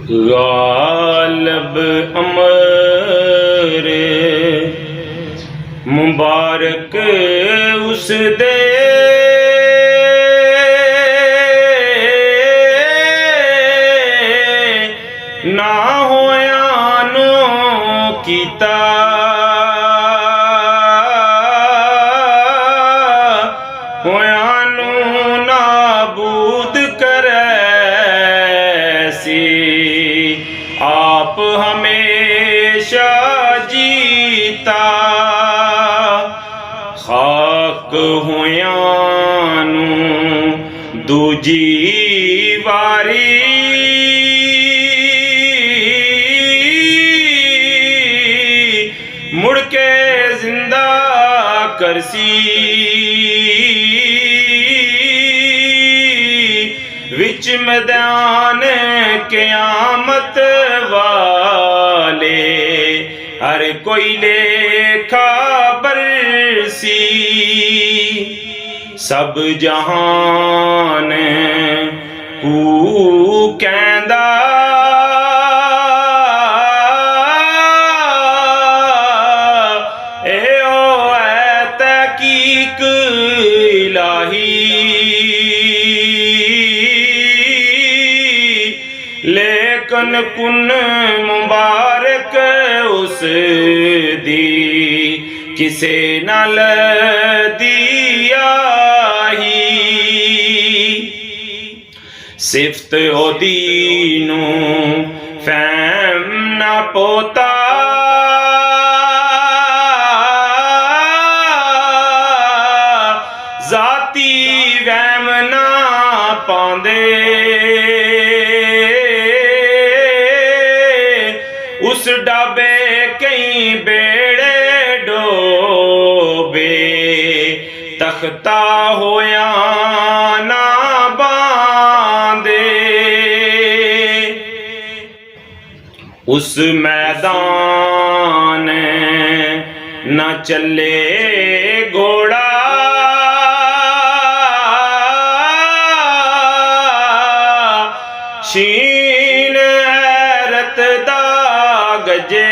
غالب امر مبارک اس دے نہ ہویا نو کیتا ہویا نو نابود کرے سی آپ ہمیشہ جیتا خاک ہویا نو دوجی واری مڑ کے زندہ کرسی وچ میدان قیامت والے ہر کوئی لیکھا برسی سب جہان کو کہندا تحقیق الہی لیکن کن مبارک اس دی کسے نال دیا ہی صفت او دینو فہم نہ پوتا ذاتی وہم نہ پاندے اس ڈابے کئی بیڑے ڈوبے تختہ ہویا نہ باندے اس میدان نہ چلے گھوڑا شین حیرت دا گجے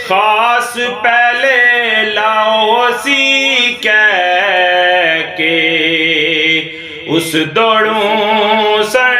خاص پہلے لاؤ سی کہہ کے اس دوڑوں سے